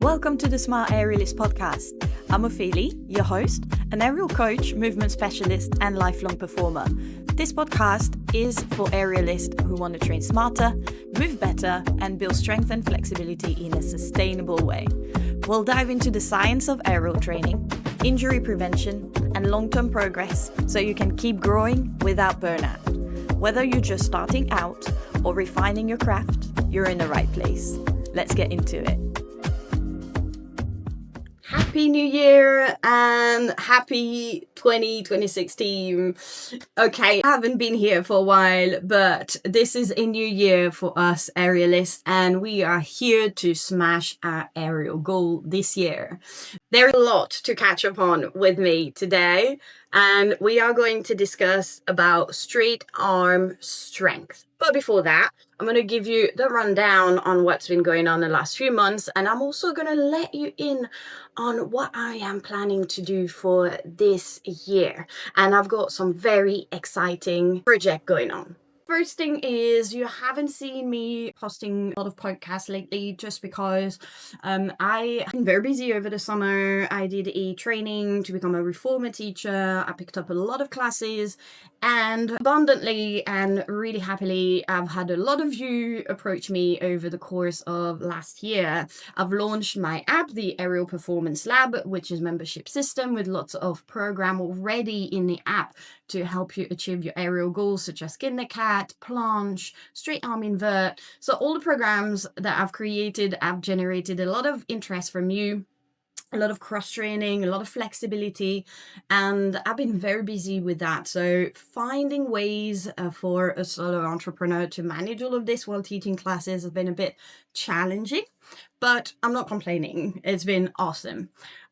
Welcome to the Smart Aerialists podcast. I'm Ophelie, your host, an aerial coach, movement specialist, and lifelong performer. This podcast is for aerialists who want to train smarter, move better, and build strength and flexibility in a sustainable way. We'll dive into the science of aerial training, injury prevention, and long-term progress so you can keep growing without burnout. Whether you're just starting out or refining your craft, you're in the right place. Let's get into it. Happy New Year and happy 2026 team. Okay, I haven't been here for a while, but this is a new year for us aerialists, and we are here to smash our aerial goal this year. There's a lot to catch up on with me today, and we are going to discuss about straight arm strength. But before that, I'm going to give you the rundown on what's been going on the last few months, and I'm also going to let you in on what I am planning to do for this year. And I've got some very exciting project going on. First thing is, you haven't seen me posting a lot of podcasts lately just because I've been very busy over the summer. I did a training to become a reformer teacher. I picked up a lot of classes, and abundantly and really happily, I've had a lot of you approach me over the course of last year. I've launched my app, the Aerial Performance Lab, which is a membership system with lots of program already in the app to help you achieve your aerial goals, such as skin the cat, planche, straight arm invert. So all the programs that I've created have generated a lot of interest from you, a lot of cross training, a lot of flexibility, and I've been very busy with that. So finding ways for a solo entrepreneur to manage all of this while teaching classes has been a bit challenging, but I'm not complaining. It's been awesome.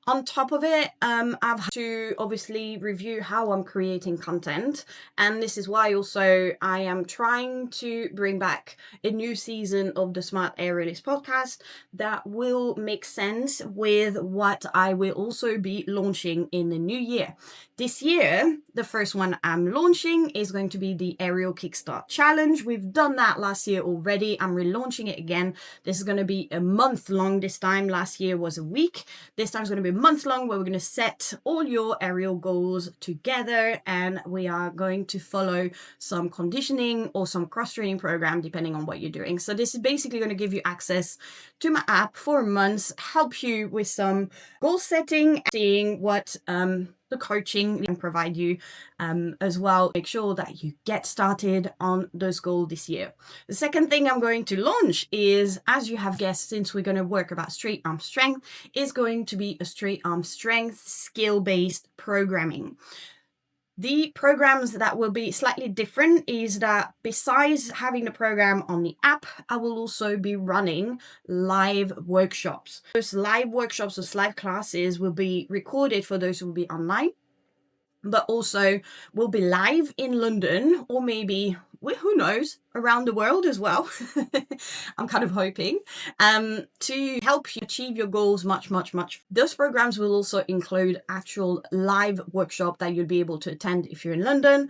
On top of it, I've had to obviously review how I'm creating content. And this is why also I am trying to bring back a new season of the Smart Aerialist podcast that will make sense with what I will also be launching in the new year. This year, the first one I'm launching is going to be the Aerial Kickstart Challenge. We've done that last year already. I'm relaunching it again. This is going to be a month long this time. Last year was a week. This time is going to be a month long, where we're going to set all your aerial goals together, and we are going to follow some conditioning or some cross-training program depending on what you're doing. So this is basically going to give you access to my app for months, help you with some goal setting, seeing what the coaching can provide you as well. Make sure that you get started on those goals this year. The second thing I'm going to launch is, as you have guessed, since we're going to work about straight arm strength, is going to be a straight arm strength skill-based programming. The programs that will be slightly different is that besides having the program on the app, I will also be running live workshops. Those live workshops, those live classes will be recorded for those who will be online, but also will be live in London, or maybe, who knows, around the world as well. I'm kind of hoping to help you achieve your goals much. Those programs will also include actual live workshop that you'll be able to attend if you're in London,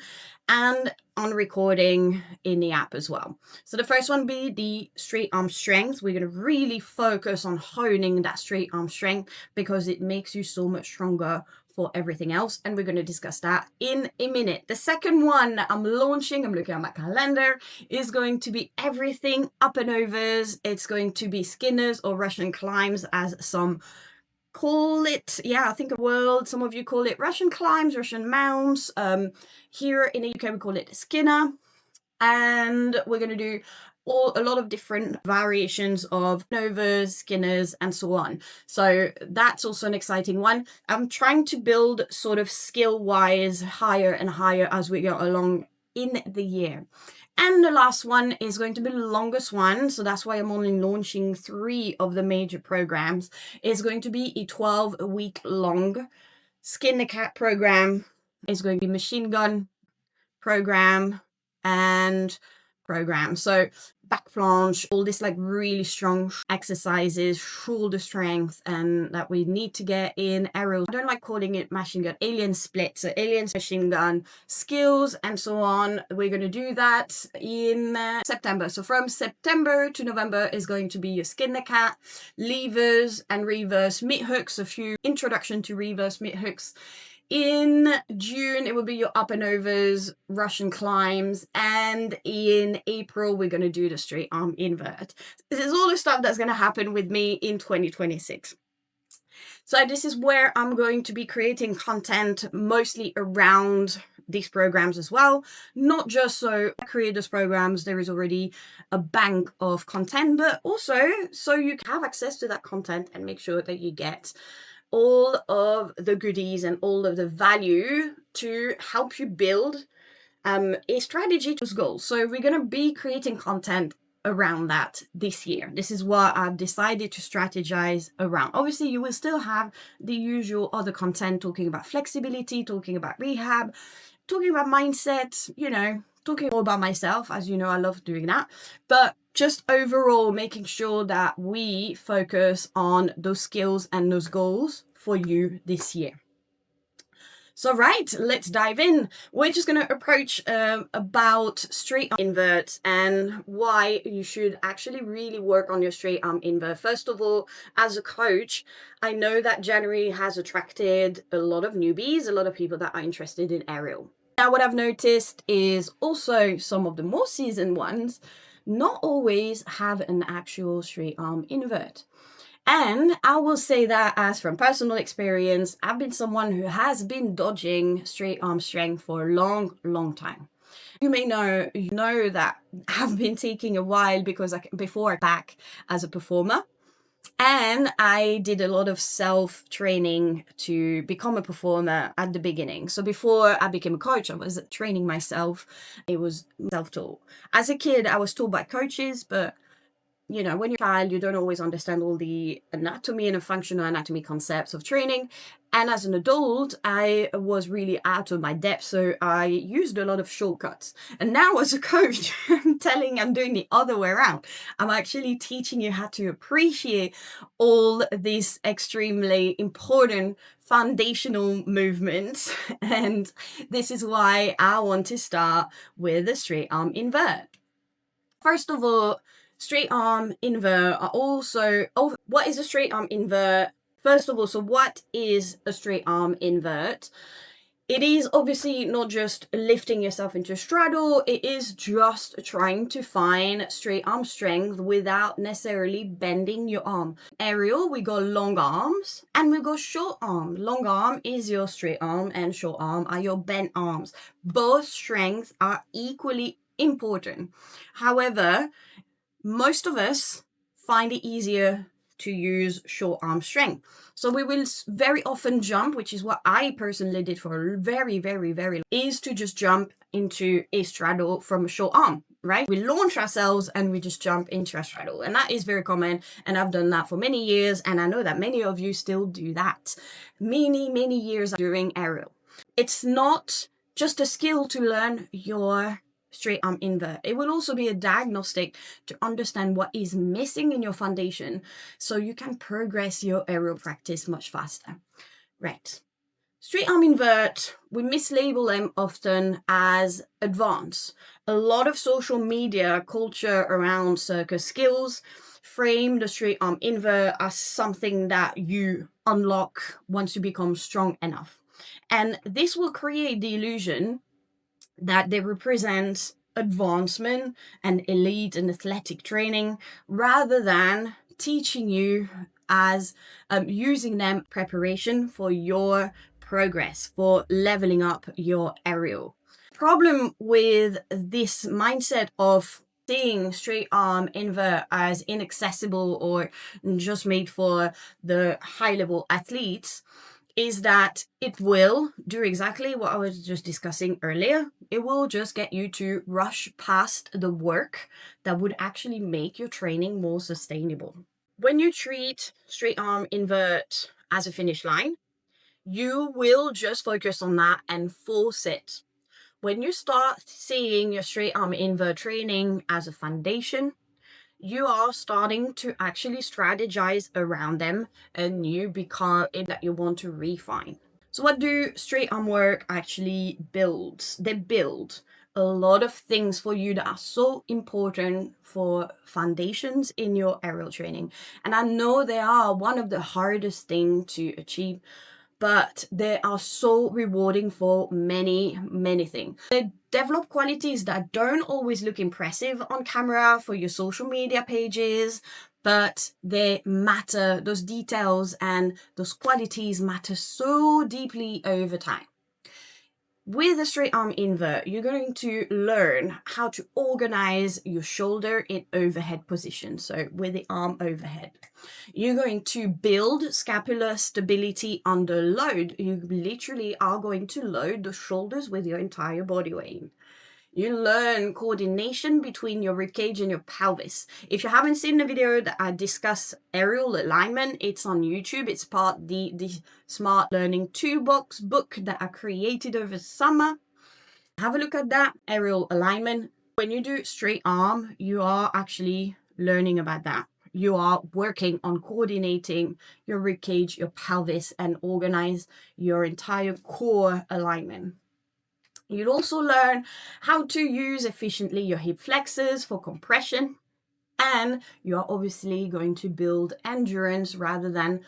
and on recording in the app as well. So the first one will be the straight arm strength. We're going to really focus on honing that straight arm strength because it makes you so much stronger for everything else, and we're going to discuss that in a minute. The second one I'm launching, I'm looking at my calendar, is going to be everything up and overs. It's going to be skinners or Russian climbs, as some call it. I think a world, some of you call it Russian climbs, Russian mounts. Here in the UK we call it skinner, and we're going to do a lot of different variations of novas, skinners, and so on. So that's also an exciting one. I'm trying to build sort of skill-wise higher and higher as we go along in the year. And the last one is going to be the longest one, so that's why I'm only launching 3 of the major programs. It's going to be a 12-week long Skin the Cat program. It's going to be machine gun program and program. So back planche, all this like really strong exercises, shoulder strength, and that we need to get in aerial. I don't like calling it machine gun, alien split. So alien machine gun skills and so on. We're going to do that in September. So from September to November is going to be your skin the cat, levers and reverse mid hooks, a few introduction to reverse mid hooks. In June, it will be your up and overs, Russian climbs, and in April, we're going to do the straight arm invert. This is all the stuff that's going to happen with me in 2026. So this is where I'm going to be creating content mostly around these programs as well. Not just so I create those programs, there is already a bank of content, but also so you can have access to that content and make sure that you get all of the goodies and all of the value to help you build a strategy to those goals. So we're going to be creating content around that this year. This is what I've decided to strategize around. Obviously, you will still have the usual other content talking about flexibility, talking about rehab, talking about mindset, talking all about myself. As you know, I love doing that. But just overall making sure that we focus on those skills and those goals for you this year. So right, let's dive in. We're just going to approach about straight arm inverts and why you should actually really work on your straight arm invert. First of all, as a coach, I know that January has attracted a lot of newbies, a lot of people that are interested in aerial. Now, what I've noticed is also some of the more seasoned ones not always have an actual straight arm invert. And I will say that as from personal experience, I've been someone who has been dodging straight arm strength for a long time. You may know that I've been taking a while because before I back as a performer. And I did a lot of self-training to become a performer at the beginning. So before I became a coach, I was training myself. It was self-taught. As a kid, I was taught by coaches, but when you're a child, you don't always understand all the anatomy and functional anatomy concepts of training. And as an adult, I was really out of my depth, so I used a lot of shortcuts. And now as a coach, I'm doing the other way around. I'm actually teaching you how to appreciate all these extremely important foundational movements. And this is why I want to start with the straight arm invert. First of all, straight arm invert are also, what is a straight arm invert? First of all, so what is a straight arm invert? It is obviously not just lifting yourself into a straddle, it is just trying to find straight arm strength without necessarily bending your arm. Aerial, we got long arms and we got short arm. Long arm is your straight arm and short arm are your bent arms. Both strengths are equally important. However, most of us find it easier to use short arm strength. So we will very often jump, which is what I personally did for a very is to just jump into a straddle from a short arm, right? We launch ourselves and we just jump into a straddle. And that is very common. And I've done that for many years. And I know that many of you still do that. Many years during aerial. It's not just a skill to learn your straight arm invert. It will also be a diagnostic to understand what is missing in your foundation so you can progress your aerial practice much faster. Right. Straight arm invert, we mislabel them often as advanced. A lot of social media culture around circus skills frame the straight arm invert as something that you unlock once you become strong enough. And this will create the illusion that they represent advancement and elite and athletic training rather than teaching you as using them preparation for your progress, for leveling up your aerial. Problem with this mindset of seeing straight arm invert as inaccessible or just made for the high level athletes is that it will do exactly what I was just discussing earlier. It will just get you to rush past the work that would actually make your training more sustainable. When you treat straight arm invert as a finish line, you will just focus on that and force it. When you start seeing your straight arm invert training as a foundation, you are starting to actually strategize around them, and you become it that you want to refine. So what do straight arm work actually builds? They build a lot of things for you that are so important for foundations in your aerial training. And I know they are one of the hardest thing to achieve, but they are so rewarding for many things. They develop qualities that don't always look impressive on camera for your social media pages, but they matter. Those details and those qualities matter so deeply over time. With a straight arm invert, you're going to learn how to organize your shoulder in overhead position. So with the arm overhead, you're going to build scapular stability under load. You literally are going to load the shoulders with your entire body weight. You learn coordination between your ribcage and your pelvis. If you haven't seen the video that I discuss aerial alignment, it's on YouTube. It's part of the Smart Learning Toolbox book that I created over summer. Have a look at that, aerial alignment. When you do straight arm, you are actually learning about that. You are working on coordinating your ribcage, your pelvis, and organize your entire core alignment. You'll also learn how to use efficiently your hip flexors for compression, and you're obviously going to build endurance rather than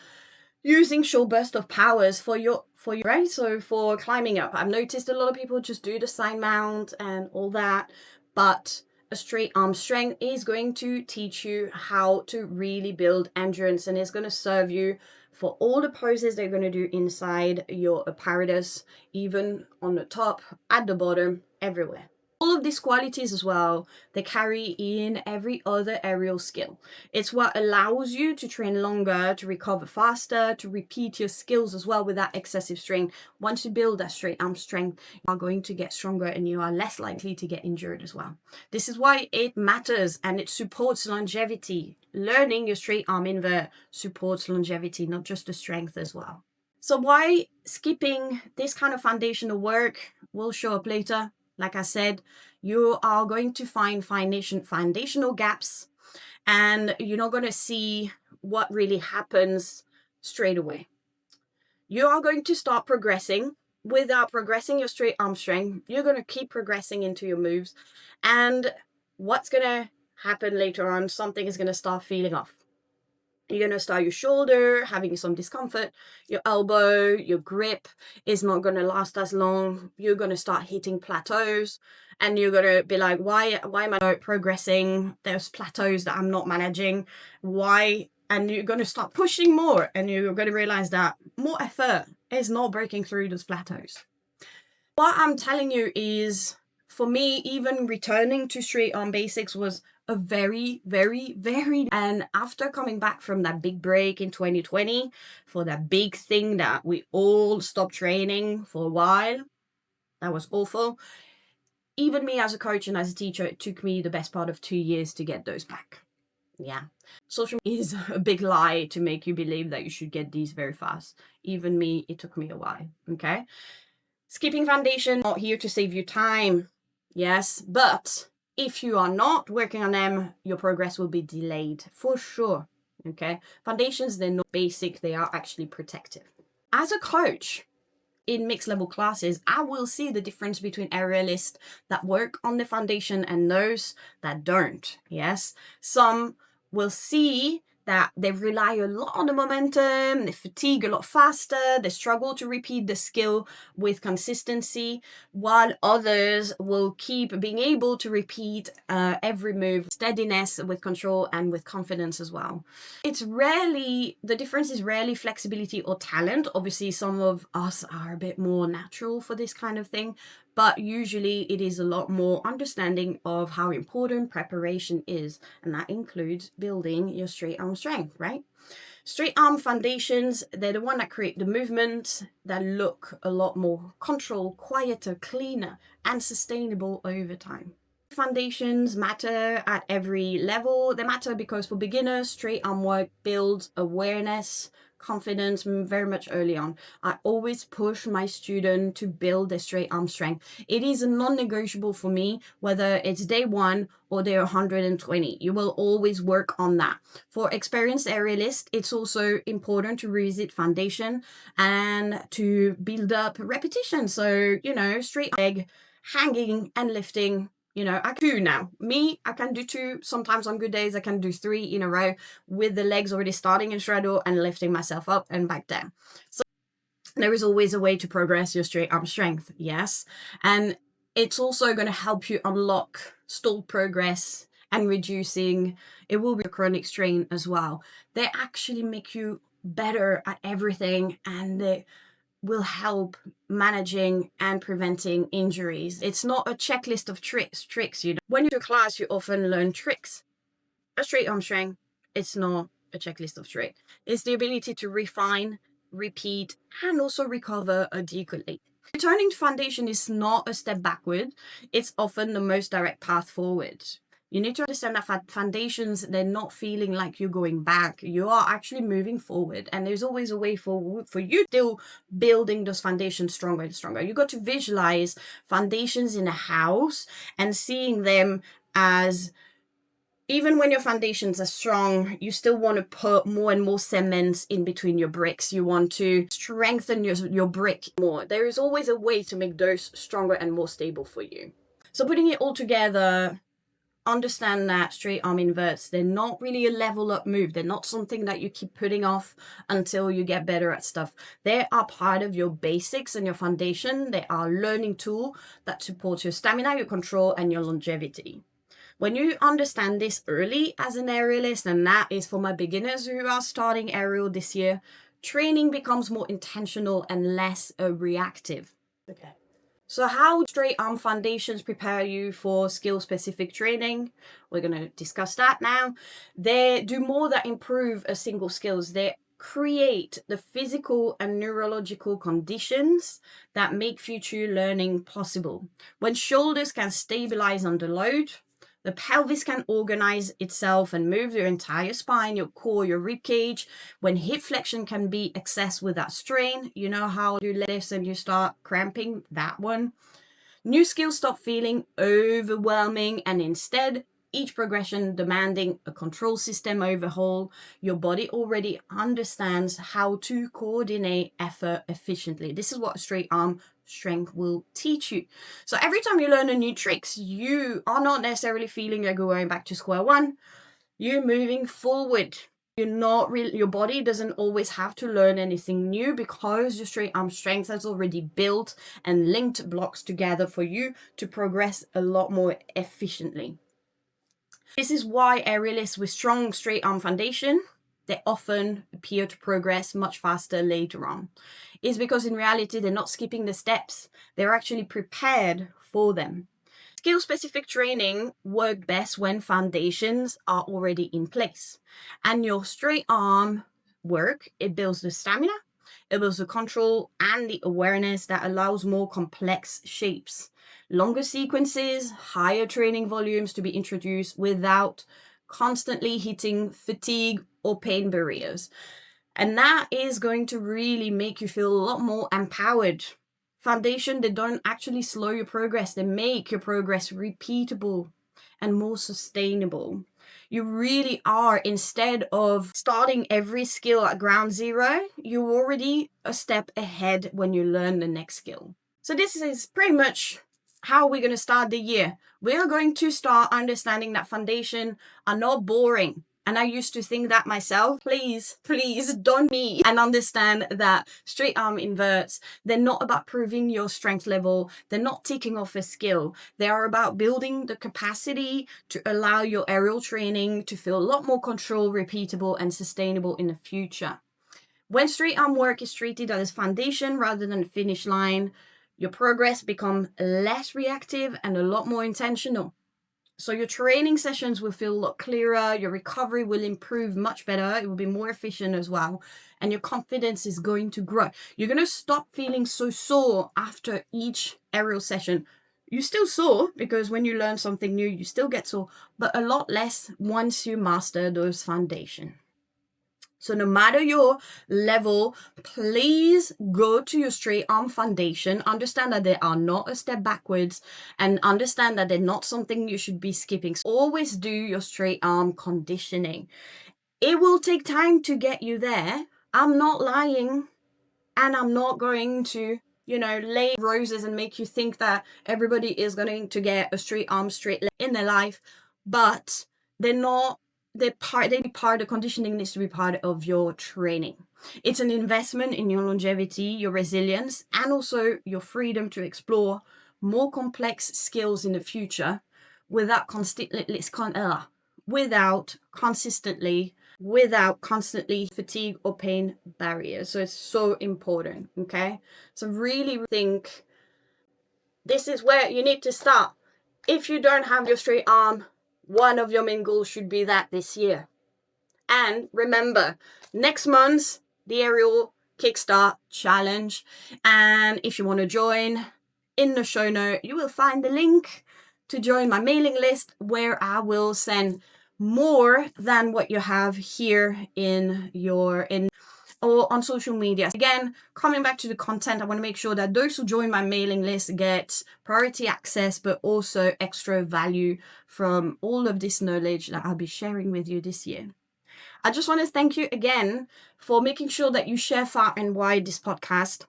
using short burst of powers for your right. So for climbing up, I've noticed a lot of people just do the side mount and all that, but a straight arm strength is going to teach you how to really build endurance, and it's going to serve you for all the poses they're going to do inside your apparatus, even on the top, at the bottom, everywhere. All of these qualities as well, they carry in every other aerial skill. It's what allows you to train longer, to recover faster, to repeat your skills as well without excessive strain. Once you build that straight arm strength, you are going to get stronger and you are less likely to get injured as well. This is why it matters, and it supports longevity. Learning your straight arm invert supports longevity, not just the strength as well. So why skipping this kind of foundational work will show up later. Like I said, you are going to find foundational gaps, and you're not going to see what really happens straight away. You are going to start progressing. Without progressing your straight arm strength, you're going to keep progressing into your moves. And what's going to happen later on, something is going to start feeling off. You're going to start your shoulder having some discomfort, your elbow, your grip is not going to last as long. You're going to start hitting plateaus, and you're going to be like, why am I not progressing? There's plateaus that I'm not managing. Why? And you're going to start pushing more, and you're going to realize that more effort is not breaking through those plateaus. What I'm telling you is, for me, even returning to straight arm basics was a very, and after coming back from that big break in 2020 for that big thing that we all stopped training for a while, that was awful. Even me as a coach and as a teacher, it took me the best part of 2 years to get those back. Yeah. Social media is a big lie to make you believe that you should get these very fast. Even me, it took me a while. Okay. Skipping foundation, not here to save you time. Yes, but if you are not working on them, your progress will be delayed for sure. Okay. Foundations, they're not basic, they are actually protective. As a coach in mixed level classes, I will see the difference between aerialists that work on the foundation and those that don't. Yes. Some will see that they rely a lot on the momentum, they fatigue a lot faster, they struggle to repeat the skill with consistency, while others will keep being able to repeat every move, steadiness with control and with confidence as well. The difference is rarely flexibility or talent. Obviously, some of us are a bit more natural for this kind of thing, but usually it is a lot more understanding of how important preparation is, and that includes building your straight arm strength, right? Straight arm foundations, they're the one that create the movements that look a lot more controlled, quieter, cleaner, and sustainable over time. Foundations matter at every level. They matter because for beginners, straight arm work builds awareness, confidence very much early on. I always push my student to build their straight arm strength. It is a non-negotiable for me, whether it's day 1 or day 120. You will always work on that. For experienced aerialists, it's also important to revisit foundation and to build up repetition. So, straight leg, hanging and lifting. I can do now. I can do 2. Sometimes on good days, I can do 3 in a row with the legs already starting in straddle and lifting myself up and back down. So there is always a way to progress your straight arm strength, yes. And it's also going to help you unlock stalled progress and reducing, it will be a chronic strain as well. They actually make you better at everything, and they will help managing and preventing injuries. It's not a checklist of tricks. When you're in class, you often learn tricks. A straight arm strength, it's not a checklist of tricks. It's the ability to refine, repeat, and also recover adequately. Returning to foundation is not a step backward. It's often the most direct path forward. You need to understand that foundations, they're not feeling like you're going back. You are actually moving forward, and there's always a way for you still building those foundations stronger and stronger. You got to visualize foundations in a house and seeing them as, even when your foundations are strong, you still want to put more and more cement in between your bricks. You want to strengthen your brick more. There is always a way to make those stronger and more stable for you. So putting it all together, understand that straight arm inverts, they're not really a level up move. They're not something that you keep putting off until you get better at stuff. They are part of your basics and your foundation. They are a learning tool that supports your stamina, your control, and your longevity. When you understand this early as an aerialist, and that is for my beginners who are starting aerial this year, training becomes more intentional and less reactive. Okay. So how straight arm foundations prepare you for skill-specific training? We're going to discuss that now. They do more than improve a single skills. They create the physical and neurological conditions that make future learning possible. When shoulders can stabilize under load, the pelvis can organize itself and move your entire spine, your core, your rib cage. When hip flexion can be accessed without strain, you know how you do this and you start cramping, that one. New skills stop feeling overwhelming, and instead, each progression demanding a control system overhaul. Your body already understands how to coordinate effort efficiently. This is what straight arm strength will teach you. So every time you learn a new tricks, you are not necessarily feeling you're going back to square one. You're moving forward. You're not really, your body doesn't always have to learn anything new, because your straight arm strength has already built and linked blocks together for you to progress a lot more efficiently. This is why aerialists with strong straight arm foundation, they often appear to progress much faster later on. It's because in reality, they're not skipping the steps. They're actually prepared for them. Skill-specific training works best when foundations are already in place. And your straight arm work, it builds the stamina, it builds the control and the awareness that allows more complex shapes. Longer sequences, higher training volumes to be introduced without constantly hitting fatigue or pain barriers. And that is going to really make you feel a lot more empowered. Foundation, they don't actually slow your progress. They make your progress repeatable and more sustainable. You really are, instead of starting every skill at ground zero, you're already a step ahead when you learn the next skill. So this is pretty much how we're going to start the year. We are going to start understanding that foundation are not boring. And I used to think that myself. Please don't me and understand that straight arm inverts, they're not about proving your strength level. They're not ticking off a skill. They are about building the capacity to allow your aerial training to feel a lot more controlled, repeatable, and sustainable in the future. When straight arm work is treated as foundation rather than a finish line, your progress becomes less reactive and a lot more intentional. So your training sessions will feel a lot clearer, your recovery will improve much better, it will be more efficient as well, and your confidence is going to grow. You're going to stop feeling so sore after each aerial session. You still sore, because when you learn something new, you still get sore, but a lot less once you master those foundation. So no matter your level, please go to your straight arm foundation. Understand that they are not a step backwards, and understand that they're not something you should be skipping. So always do your straight arm conditioning. It will take time to get you there. I'm not lying, and I'm not going to, lay roses and make you think that everybody is going to get a straight arm, straight leg in their life, but they're not. The conditioning needs to be part of your training. It's an investment in your longevity, your resilience, and also your freedom to explore more complex skills in the future without constantly fatigue or pain barriers. So it's so important. Okay, so really think this is where you need to start. If you don't have your straight arm, one of your main goals should be that this year. And remember, next month, the Aerial Kickstart Challenge. And if you want to join, in the show note, you will find the link to join my mailing list, where I will send more than what you have here or on social media. Again, coming back to the content, I want to make sure that those who join my mailing list get priority access, but also extra value from all of this knowledge that I'll be sharing with you this year. I just want to thank you again for making sure that you share far and wide this podcast.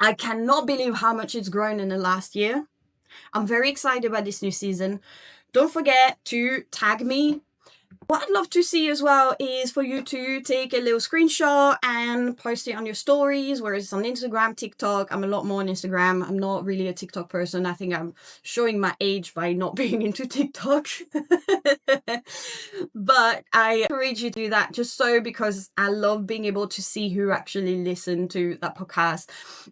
I cannot believe how much it's grown in the last year. I'm very excited about this new season. Don't forget to tag me. What I'd love to see as well is for you to take a little screenshot and post it on your stories, whether it's on Instagram, TikTok. I'm a lot more on Instagram. I'm not really a TikTok person. I think I'm showing my age by not being into TikTok. But I encourage you to do that because I love being able to see who actually listen to that podcast,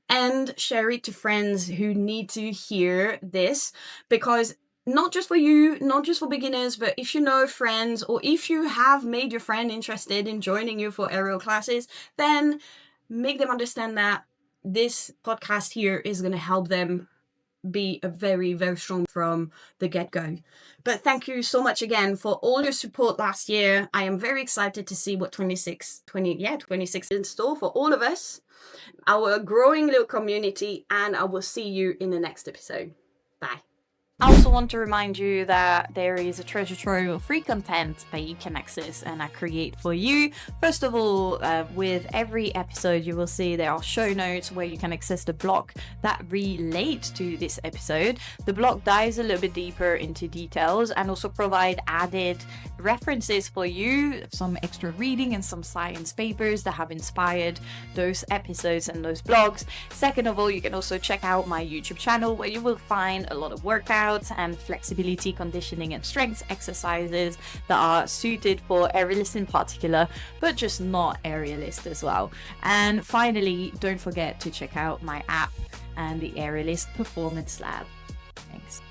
and share it to friends who need to hear this, because not just for you, not just for beginners, but if you know friends, or if you have made your friend interested in joining you for aerial classes, then make them understand that this podcast here is going to help them be a very, very strong from the get-go. But thank you so much again for all your support last year. I am very excited to see what 26 is in store for all of us, our growing little community, and I will see you in the next episode. Bye. I also want to remind you that there is a treasure trove of free content that you can access and I create for you. First of all, with every episode, you will see there are show notes where you can access the blog that relate to this episode. The blog dives a little bit deeper into details and also provide added references for you, some extra reading and some science papers that have inspired those episodes and those blogs. Second of all, you can also check out my YouTube channel, where you will find a lot of workouts and flexibility, conditioning and strength exercises that are suited for aerialists in particular, but just not aerialists as well. And finally, don't forget to check out my app and the Aerialist Performance Lab. Thanks.